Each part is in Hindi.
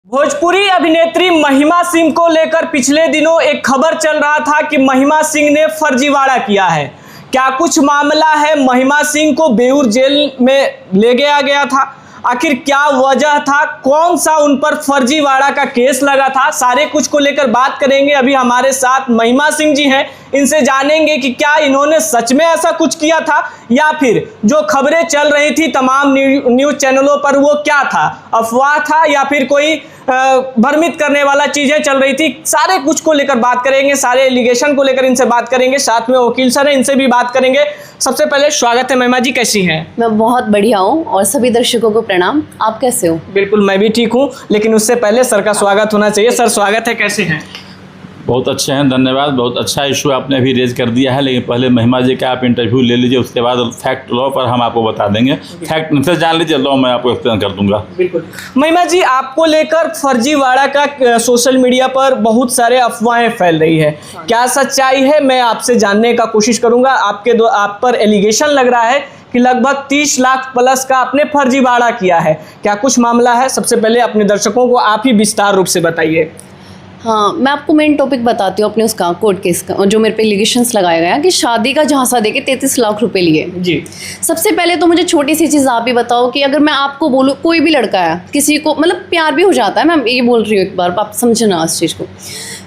भोजपुरी अभिनेत्री महिमा सिंह को लेकर पिछले दिनों एक खबर चल रहा था कि महिमा सिंह ने फर्जीवाड़ा किया है। क्या कुछ मामला है? महिमा सिंह को बेऊर जेल में ले गया था। आखिर क्या वजह था? कौन सा उन पर फर्जीवाड़ा का केस लगा था? सारे कुछ को लेकर बात करेंगे। अभी हमारे साथ महिमा सिंह जी हैं, इनसे जानेंगे कि क्या इन्होंने सच में ऐसा कुछ किया था या फिर जो खबरें चल रही थी तमाम न्यूज़ चैनलों पर वो क्या था, अफवाह था या फिर कोई भ्रमित करने वाला चीजें चल रही थी। सारे कुछ को लेकर बात करेंगे, सारे एलिगेशन को लेकर इनसे बात करेंगे। साथ में वकील सर हैं, इनसे भी बात करेंगे। सबसे पहले स्वागत है महिमा जी, कैसी हैं? मैं बहुत बढ़िया हूँ और सभी दर्शकों को प्रणाम। आप कैसे हो? बिल्कुल, मैं भी ठीक हूँ, लेकिन उससे पहले सर का स्वागत होना चाहिए। सर स्वागत है, कैसे हैं? बहुत अच्छे हैं, धन्यवाद। बहुत अच्छा इशू आपने अभी रेज कर दिया है, लेकिन पहले महिमा जी का आप इंटरव्यू ले लीजिए, उसके बाद फैक्ट लॉ पर हम आपको बता देंगे। फैक्ट से जान लीजिए, लॉ मैं आपको एक्सप्लेन कर दूंगा। बिल्कुल। महिमा जी, आपको लेकर फर्जीवाड़ा का सोशल मीडिया पर बहुत सारे अफवाहें फैल रही है, क्या सच्चाई है? मैं आपसे जानने का कोशिश करूंगा। आप पर एलिगेशन लग रहा है कि लगभग 30 लाख प्लस का आपने फर्जीवाड़ा किया है। क्या कुछ मामला है? सबसे पहले अपने दर्शकों को आप ही विस्तार रूप से बताइए। हाँ, मैं आपको मेन टॉपिक बताती हूँ अपने उसका कोर्ट केस का, जो मेरे पे एलिगेशंस लगाया गया कि शादी का झांसा देके 33 लाख रुपए लिए जी। सबसे पहले तो मुझे छोटी सी चीज़ आप ही बताओ कि अगर मैं आपको बोलूँ, कोई भी लड़का है, किसी को मतलब प्यार भी हो जाता है, मैं ये बोल रही हूँ, एक बार आप समझना इस चीज़ को।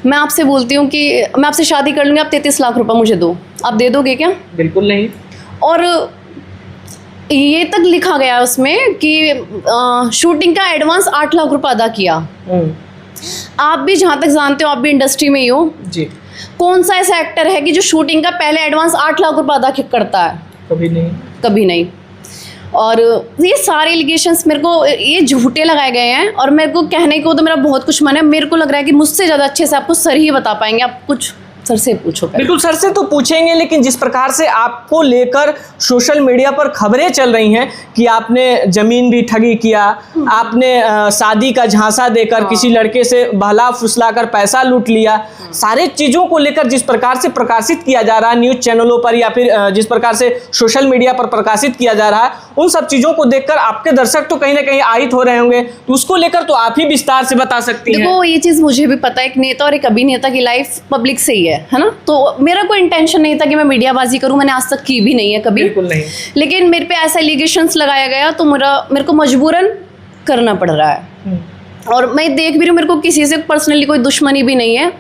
मैं आपसे बोलती हूँ कि मैं आपसे शादी कर लूँगी, आप 33 लाख रुपये मुझे दो, आप दे दोगे क्या? बिल्कुल नहीं। और ये तक लिखा गया उसमें कि शूटिंग का एडवांस 8 लाख रुपये अदा किया। आप भी जहाँ तक जानते हो, आप भी इंडस्ट्री में ही हो जी, कौन सा ऐसा एक्टर है कि जो शूटिंग का पहले एडवांस 8 लाख रुपये अदा करता है? कभी नहीं, कभी नहीं। और ये सारे एलिगेशंस मेरे को ये झूठे लगाए गए हैं और मेरे को कहने को तो मेरा बहुत कुछ मन है। मेरे को लग रहा है कि मुझसे ज़्यादा अच्छे से आपको सर ही बता पाएंगे। आप कुछ सर से पूछो। बिल्कुल, सर से तो पूछेंगे, लेकिन जिस प्रकार से आपको लेकर सोशल मीडिया पर खबरें चल रही हैं कि आपने जमीन भी ठगी किया, आपने शादी का झांसा देकर किसी लड़के से बहला फुसलाकर पैसा लूट लिया, सारे चीज़ों को लेकर जिस प्रकार से प्रकाशित किया जा रहा है न्यूज़ चैनलों पर या फिर जिस प्रकार से सोशल मीडिया पर प्रकाशित किया जा रहा है, उन सब चीज़ों को देखकर आपके दर्शक तो कहीं ना कहीं आहित हो रहे होंगे, तो उसको लेकर तो आप ही विस्तार से बता सकती हैं। देखो, ये चीज़ मुझे भी पता है, एक नेता और एक अभिनेता की लाइफ पब्लिक से ही है ना। तो मेरा कोई इंटेंशन नहीं था कि मैं मीडियाबाजी करूं, मैंने आज तक की भी नहीं है कभी। बिल्कुल नहीं। लेकिन मेरे पे ऐसा एलिगेशंस लगाया गया तो मेरे को मजबूरन करना पड़ रहा है। और मैं देख भी रही हूँ, मेरे को किसी से पर्सनली कोई दुश्मनी भी नहीं है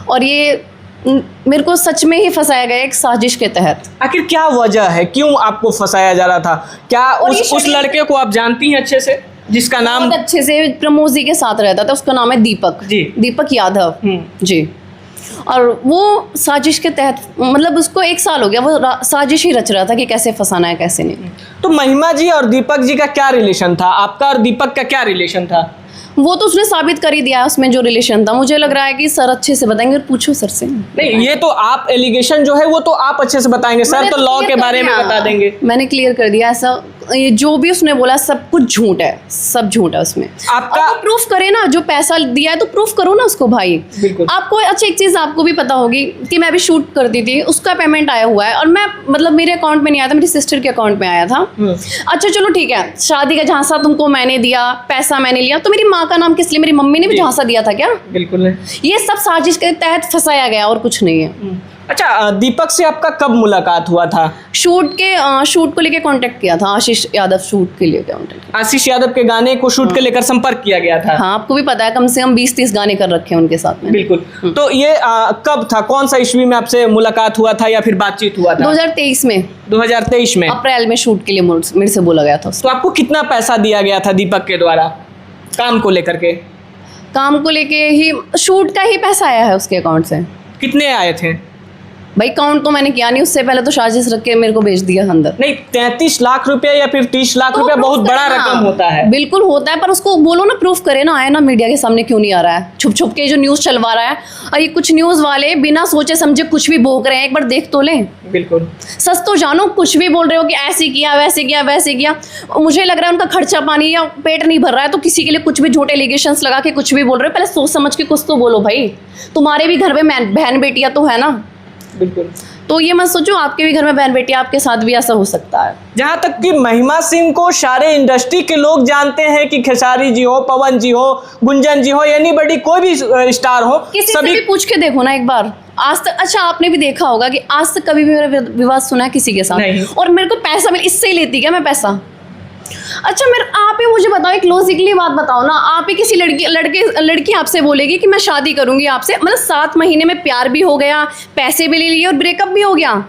और ये मेरे को सच में ही फंसाया गया एक साजिश के तहत। आखिर क्या वजह है, क्यों आपको फंसाया जा रहा था? क्या उस लड़के को आप जानती हैं अच्छे से, जिसका नाम बहुत अच्छे से प्रमोद जी के साथ रहता था? उसका नाम है दीपक जी, दीपक यादव जी। और वो साजिश के तहत, मतलब उसको 1 साल हो गया, वो साजिश ही रच रहा था कि कैसे फंसाना है कैसे नहीं। तो महिमा जी और दीपक जी का क्या रिलेशन था? आपका और दीपक का क्या रिलेशन था? वो तो उसने साबित कर ही दिया उसमें जो रिलेशन था। मुझे लग रहा है कि सर अच्छे से बताएंगे, और पूछो सर से। नहीं, ये तो आप एलिगेशन जो है वो तो आप अच्छे से बताएंगे, सर तो लॉ के बारे में बता देंगे। मैंने क्लियर कर दिया, ऐसा ये जो भी उसने बोला सब कुछ झूठ है, सब झूठ है उसमें। आपका प्रूफ करे ना, जो पैसा दिया है तो प्रूफ करो ना उसको भाई। बिल्कुल। आपको अच्छा एक चीज़ आपको भी पता होगी कि मैं भी शूट करती थी, उसका पेमेंट आया हुआ है और मैं मतलब मेरे अकाउंट में नहीं आया था, मेरी सिस्टर के अकाउंट में आया था। अच्छा चलो ठीक है, शादी का झांसा तुमको मैंने दिया, पैसा मैंने लिया, तो मेरी माँ का नाम किस लिए? मेरी मम्मी ने भी झांसा दिया था क्या? बिल्कुल नहीं। ये सब साजिश के तहत फंसाया गया और कुछ नहीं है। अच्छा, दीपक से आपका कब मुलाकात हुआ था? शूट को लेके कांटेक्ट किया था, आशीष यादव शूट के लिए कांटेक्ट। आशीष यादव के गाने को शूट के लेकर संपर्क किया गया था। हाँ, आपको भी पता है, कम से कम 20-30 गाने कर रखे हैं उनके साथ में। बिल्कुल। तो ये कब था, कौन सा ईस्वी में आपसे मुलाकात हुआ था या फिर बातचीत हुआ था? 2023 में। 2023 में अप्रैल में शूट के लिए मेरे से बोला गया था। तो आपको कितना पैसा दिया गया था दीपक के द्वारा काम को लेकर के? काम को लेके ही शूट का ही पैसा आया है उसके अकाउंट से। कितने आए थे भाई? काउंट तो मैंने किया नहीं, उससे पहले तो साजिश रख के मेरे को भेज दिया अंदर। नहीं, 33 लाख रुपया या फिर 30 लाख रुपया बहुत बड़ा रकम होता है। बिल्कुल होता है, पर उसको बोलो ना, प्रूफ करे ना, आए ना मीडिया के सामने, क्यों नहीं आ रहा है? छुप छुप के जो न्यूज़ चलवा रहा है, और ये कुछ न्यूज़ वाले बिना सोचे समझे कुछ भी भोग रहे हैं, एक बार देख तो लें। बिल्कुल। सच तो जानो, कुछ भी बोल रहे हो कि ऐसे किया वैसे किया वैसे किया। मुझे लग रहा है उनका खर्चा पानी या पेट नहीं भर रहा है, तो किसी के लिए कुछ भी झूठे एलिगेशंस लगा के कुछ भी बोल रहे हो। पहले सोच समझ के कुछ तो बोलो भाई, तुम्हारे भी घर में बहन बेटियां तो है ना। बिल्कुल। तो ये मत सोचो आपके भी घर में बहन बेटी, आपके साथ भी ऐसा हो सकता है। जहाँ तक कि महिमा सिंह को सारे इंडस्ट्री के लोग जानते हैं कि खेसारी जी हो, पवन जी हो, गुंजन जी हो, यानी बड़ी कोई भी स्टार हो, किसी से भी पूछ के देखो ना एक बार, आज तक, अच्छा आपने भी देखा होगा कि आज तक कभी भी मेरा विवाद सुना है किसी के साथ? नहीं। और मेरे को पैसा मिल, इससे ही लेती क्या मैं पैसा? अच्छा मेरे, आप ही मुझे बताओ, एक लॉजिकली बात बताओ ना, आप ही किसी लड़की आपसे बोलेगी कि मैं शादी करूंगी आपसे, मतलब 7 महीने में प्यार भी हो गया, पैसे भी ले लिए और ब्रेकअप भी हो गया,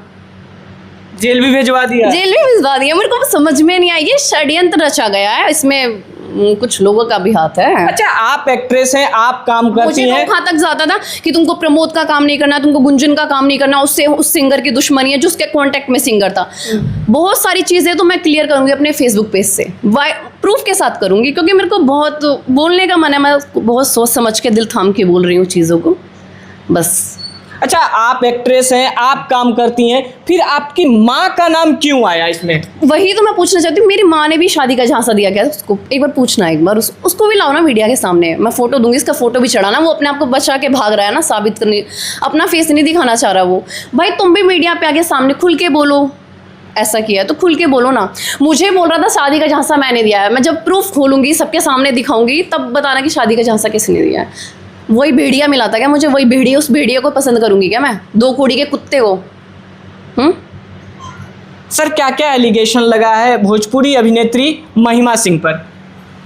जेल भी भिजवा दिया, जेल भी भिजवा दिया। मेरे को समझ में नहीं आई, ये षड्यंत्र रचा गया है, इसमें कुछ लोगों का भी हाथ है। अच्छा आप एक्ट्रेस हैं, आप काम करती हैं, मुझे कहाँ तक जाता था कि तुमको प्रमोद का काम नहीं करना, तुमको गुंजन का काम नहीं करना, उससे उस सिंगर की दुश्मनी है जो उसके कांटेक्ट में सिंगर था। बहुत सारी चीज़ें तो मैं क्लियर करूंगी अपने फेसबुक पेज से, प्रूफ के साथ करूंगी, क्योंकि मेरे को बहुत बोलने का मन है, मैं बहुत सोच समझ के दिल थाम के बोल रही हूँ चीज़ों को, बस। अच्छा आप एक्ट्रेस हैं, आप काम करती हैं, फिर आपकी माँ का नाम क्यों आया इसमें? वही तो मैं पूछना चाहती हूँ, मेरी माँ ने भी शादी का झांसा दिया क्या उसको? एक बार पूछना, एक बार उसको भी लाओ ना मीडिया के सामने, मैं फोटो दूंगी, इसका फोटो भी चढ़ाना। वो अपने आप को बचा के भाग रहा है ना, साबित करने, अपना फेस नहीं दिखाना चाह रहा वो। भाई तुम भी मीडिया पे आगे सामने खुल के बोलो, ऐसा किया तो खुल के बोलो ना। मुझे बोल रहा था शादी का झांसा मैंने दिया है, मैं जब प्रूफ खोलूंगी, सबके सामने दिखाऊंगी, तब बताना कि शादी का झांसा किसने दिया है। वही भेड़िया मिला था क्या मुझे? वही भेड़िया, उस भेड़िया को पसंद करूंगी क्या मैं? 2 कौड़ी के कुत्ते को? सर क्या क्या एलिगेशन लगा है भोजपुरी अभिनेत्री महिमा सिंह पर?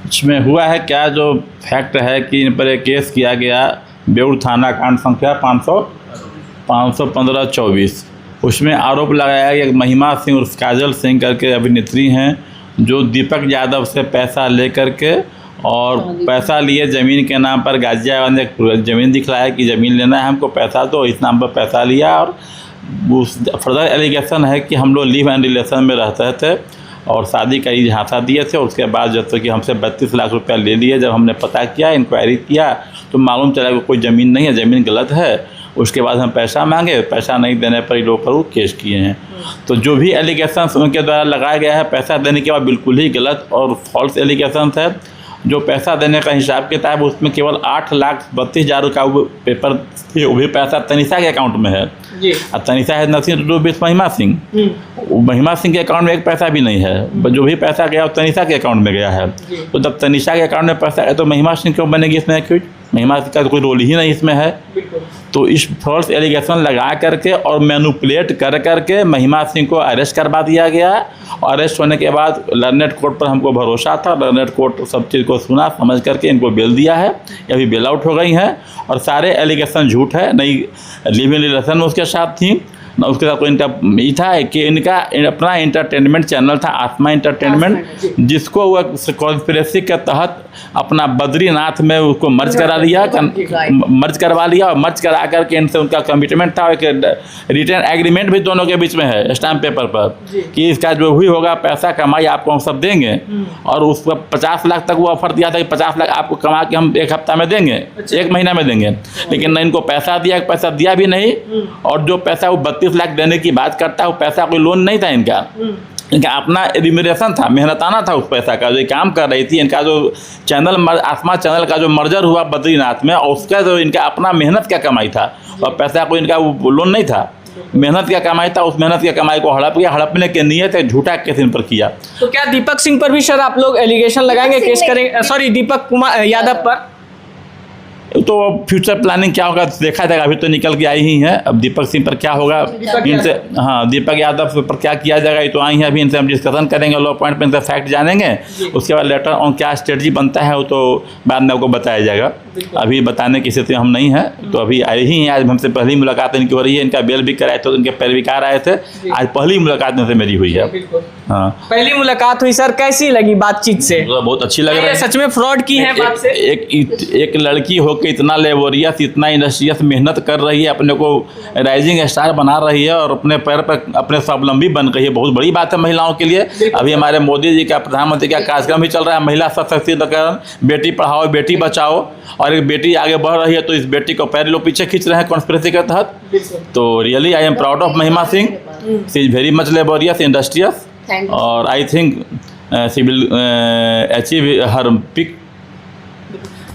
इसमें हुआ है क्या, जो फैक्ट है कि इन पर एक केस किया गया, बेउर थाना कांड संख्या 515/24। उसमें आरोप लगाया गया कि महिमा सिंह और काजल सिंह करके अभिनेत्री हैं, जो दीपक यादव से पैसा लेकर के और पैसा लिए ज़मीन के नाम पर गाजियाबाद में एक ज़मीन दिखलाया कि ज़मीन लेना है हमको, पैसा तो इस नाम पर पैसा लिया। और उस फर्दर एलिगेशन है कि हम लोग लिव एंड रिलेशन में रहते थे और शादी का ही झांसा दिए थे। उसके बाद जब तक कि हमसे 32 लाख रुपया ले लिए, जब हमने पता किया, इंक्वायरी किया, तो मालूम चला कि कोई ज़मीन नहीं है, ज़मीन गलत है। उसके बाद हम पैसा मांगे, पैसा नहीं देने पर ये लोग पर वो केस किए हैं। तो जो भी एलिगेशन उनके द्वारा लगाया गया है पैसा देने के बाद, बिल्कुल ही गलत और फॉल्स एलिगेशन है। जो पैसा देने का हिसाब किताब, उसमें केवल 8,32,000 का वो पेपर, वो भी पैसा तनिषा के अकाउंट में है जी। और तनिषा है नथिंग टू डू विथ महिमा सिंह। महिमा सिंह के अकाउंट में एक पैसा भी नहीं है, जो भी पैसा गया वो तनिषा के अकाउंट में गया है। तो जब तनिषा के अकाउंट में पैसा है तो महिमा सिंह क्यों बनेगी इसमें? क्यों? महिमा सिंह का कोई रोल ही नहीं इसमें है। तो इस फॉल्स एलिगेशन लगा करके और मैनिपुलेट कर करके महिमा सिंह को अरेस्ट करवा दिया गया। और अरेस्ट होने के बाद लर्नेड कोर्ट पर हमको भरोसा था, लर्नेड कोर्ट सब चीज़ को सुना समझ करके इनको बेल दिया है। ये अभी बेल आउट हो गई हैं और सारे एलिगेशन झूठ है। नहीं लिव इन रिलेशन में उसके साथ थी, ना उसके साथ कोई इनका ये था कि इनका अपना इंटरटेनमेंट चैनल था, आत्मा इंटरटेनमेंट, जिसको वह कॉन्स्पिरेसी के तहत अपना बद्रीनाथ में उसको मर्ज करा लिया, मर्ज करवा लिया। और मर्ज करा करके इनसे उनका कमिटमेंट था, एक रिटर्न एग्रीमेंट भी दोनों के बीच में है स्टैम्प पेपर पर, कि इसका जो भी होगा पैसा कमाई आपको हम सब देंगे। और उसको 50 लाख तक वो ऑफर दिया था कि 50 लाख आपको कमा के हम 1 हफ्ता में देंगे, 1 महीना में देंगे। लेकिन न इनको पैसा दिया भी नहीं। और जो पैसा वो 32 लाख देने की बात करता है, वो पैसा कोई लोन नहीं था इनका, इनका अपना रिम्यूनरेशन था, मेहनताना था उस पैसा का, जो काम कर रही थी। इनका जो चैनल आत्मा चैनल का जो मर्जर हुआ बद्रीनाथ में, और उसका जो इनका अपना मेहनत का कमाई था, और पैसा कोई इनका वो लोन नहीं था, मेहनत का कमाई था। उस मेहनत की कमाई को हड़पने के नियत है, झूठा केस इन पर किया। तो क्या दीपक सिंह पर भी सर आप लोग एलिगेशन लगाएंगे, केस करेंगे? सॉरी, दीपक कुमार यादव पर तो फ्यूचर प्लानिंग क्या होगा देखा जाएगा। अभी तो निकल के आई ही है, अब दीपक सिंह पर क्या होगा इनसे, हाँ दीपक यादव पर क्या किया जाएगा ये तो आई हैं। अभी इनसे हम डिस्कशन करेंगे, लॉ पॉइंट पर इनसे फैक्ट जानेंगे, उसके बाद लेटर ऑन क्या स्ट्रेटजी बनता है वो तो बाद में आपको बताया जाएगा। अभी बताने की स्थिति हम नहीं है। तो अभी आए ही हैं, आज हमसे पहली मुलाकात इनकी हो रही है। इनका बेल भी कराए तो इनके पैरविकार आए थे, आज पहली मुलाकात इनसे मेरी हुई है। हाँ पहली मुलाकात हुई सर, कैसी लगी बातचीत से? बहुत अच्छी लग रही है। सच में फ्रॉड की है बात से? एक लड़की होकर इतना लेबोरियस, इतना इंडस्ट्रियस मेहनत कर रही है, अपने को राइजिंग स्टार बना रही है और अपने पैर पर अपने स्वावलंबी बन रही है। बहुत बड़ी बात है महिलाओं के लिए। अभी हमारे मोदी जी का, प्रधानमंत्री का कार्यक्रम भी चल रहा है, महिला सशक्तिकरण, बेटी पढ़ाओ बेटी बचाओ। और एक बेटी आगे बढ़ रही है तो इस बेटी को पैर लोग पीछे खींच रहे हैं कॉन्स्पिरेसी के तहत। तो really I am proud of Mahima Singh, she is very much laborious, industrious, और I think she will achieve her peak.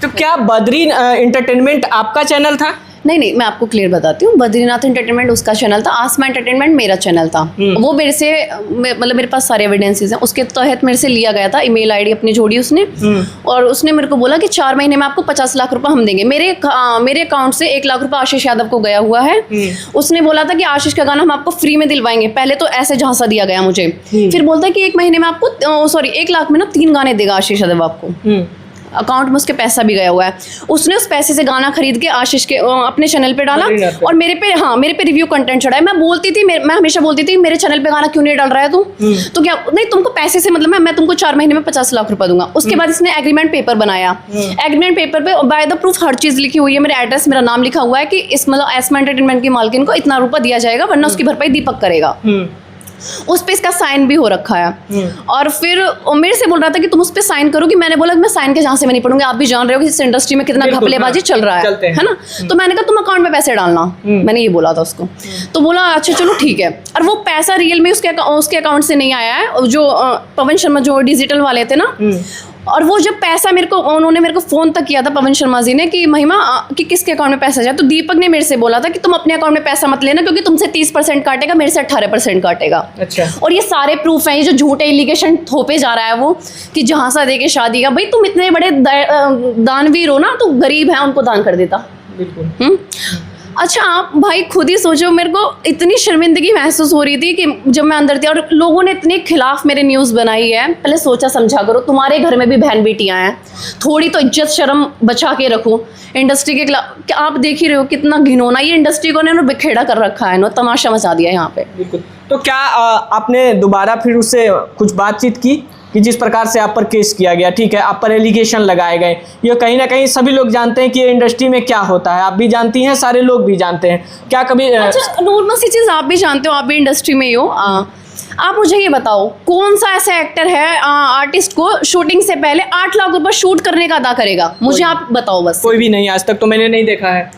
तो क्या बद्री एंटरटेनमेंट आपका चैनल था? नहीं नहीं, मैं आपको क्लियर बताती हूँ। बद्रीनाथ एंटरटेनमेंट उसका चैनल था, आसमा एंटरटेनमेंट मेरा चैनल था। वो मेरे से मतलब मेरे पास सारे एविडेंसेस हैं, उसके तहत मेरे से लिया गया था ईमेल आईडी अपनी जोड़ी उसने, और उसने मेरे को बोला कि 4 महीने में आपको 50 लाख रुपए हम देंगे। मेरे अकाउंट से 1 लाख रुपए आशीष यादव को गया हुआ है। उसने बोला था कि आशीष का गाना हम आपको फ्री में दिलवाएंगे, पहले तो ऐसे झांसा दिया गया मुझे। फिर बोलता है कि 1 महीने में आपको 1 लाख में ना 3 गाने देगा आशीष यादव आपको। अकाउंट में उसके पैसा भी गया हुआ है। उसने उस पैसे से गाना खरीद के आशीष के अपने चैनल पे डाला और मेरे पे रिव्यू कंटेंट चढ़ाया। मैं हमेशा बोलती थी मेरे चैनल पे गाना क्यों नहीं डाल रहा है तू, तो क्या नहीं, तुमको पैसे से मतलब मैं तुमको 4 महीने में 50 लाख रुपए दूंगा। उसके बाद इसने एग्रीमेंट पेपर बनाया। एग्रीमेंट पेपर पे बाय द प्रूफ हर चीज लिखी हुई है, मेरा एड्रेस, मेरा नाम लिखा हुआ है कि इस मतलब आसमा एंटरटेनमेंट की मालकिन को इतना रुपया दिया जाएगा, वरना उसकी भरपाई दीपक करेगा। उस पे इसका साइन भी हो रखा है। और फिर मेरे से बोल रहा था कि तुम उस पे साइन करो, कि मैंने बोला कि मैं साइन के जहाँ से मैं नहीं पढ़ूंगी, आप भी जान रहे हो कि इस इंडस्ट्री में कितना घपलेबाजी चल रहा है ना। तो मैंने कहा तुम अकाउंट में पैसे डालना, मैंने ये बोला था उसको। तो बोला अच्छा चलो ठीक है। और वो पैसा रियल में उसके अकाउंट से नहीं आया है, जो पवन शर्मा जो डिजिटल वाले थे ना, और वो जब पैसा उन्होंने मेरे को फोन तक किया था पवन शर्मा जी ने कि महिमा कि किसके अकाउंट में पैसा जाए, तो दीपक ने मेरे से बोला था कि तुम अपने अकाउंट में पैसा मत लेना, क्योंकि तुमसे 30% काटेगा, मेरे से 18% काटेगा। अच्छा। और ये सारे प्रूफ हैं, ये जो झूठे एलिगेशन थोपे जा रहा है वो कि जहां दे के शादी का, भाई तुम इतने बड़े दानवीर हो ना, तो गरीब है उनको दान कर देता। बिल्कुल। अच्छा आप भाई खुद ही सोचो, मेरे को इतनी शर्मिंदगी महसूस हो रही थी कि जब मैं अंदर थी, और लोगों ने इतने खिलाफ मेरे न्यूज़ बनाई है। पहले सोचा समझा करो, तुम्हारे घर में भी बहन बेटियां हैं, थोड़ी तो इज्जत शर्म बचा के रखो। इंडस्ट्री के खिलाफ आप देख ही रहे हो कितना घिनौना ये इंडस्ट्री को ने बिखेड़ा कर रखा है, तमाशा मचा दिया यहाँ पे। बिल्कुल। तो क्या आपने दोबारा फिर उससे कुछ बातचीत की कि जिस प्रकार से आप पर केस किया गया, ठीक है, आप पर एलिगेशन लगाए गए, ये कहीं ना कहीं सभी लोग जानते हैं कि ये इंडस्ट्री में क्या होता है, आप भी जानती हैं, सारे लोग भी जानते हैं, क्या कभी अच्छा नॉर्मल सी चीज़ आप भी जानते हो, आप भी इंडस्ट्री में ही हो। आप मुझे ये बताओ कौन सा ऐसा एक्टर है आर्टिस्ट को शूटिंग से पहले 8 लाख रुपए शूट करने का अदा करेगा, मुझे आप बताओ बस। कोई भी नहीं, आज तक तो मैंने नहीं देखा है।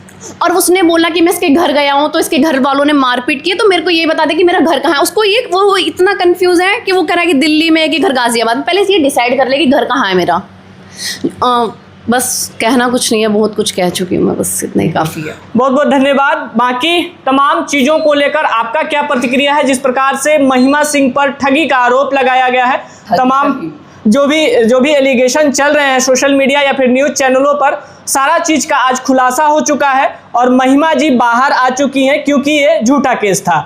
और उसने बोला कि मैं इसके घर गया हूँ तो इसके घर वालों ने मारपीट की, तो मेरे को ये बता दे कि मेरा घर कहाँ है। उसको ये वो इतना कंफ्यूज है कि वो कह रहा है कि दिल्ली में है कि घर गाजियाबाद। पहले ये डिसाइड कर ले कि घर कहाँ है मेरा। बस कहना कुछ नहीं है, बहुत कुछ कह चुकी हूँ मैं, बस इतना ही काफ़ी है। बहुत बहुत धन्यवाद। बाकी तमाम चीज़ों को लेकर आपका क्या प्रतिक्रिया है, जिस प्रकार से महिमा सिंह पर ठगी का आरोप लगाया गया है, तमाम जो भी एलिगेशन चल रहे हैं सोशल मीडिया या फिर न्यूज़ चैनलों पर, सारा चीज़ का आज खुलासा हो चुका है और महिमा जी बाहर आ चुकी हैं, क्योंकि ये झूठा केस था।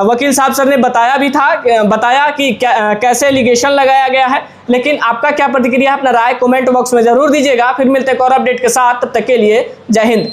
वकील साहब सर ने बताया कि कैसे एलिगेशन लगाया गया है। लेकिन आपका क्या प्रतिक्रिया है, अपना राय कमेंट बॉक्स में ज़रूर दीजिएगा। फिर मिलते हैं एक और अपडेट के साथ, तब तक के लिए जय हिंद।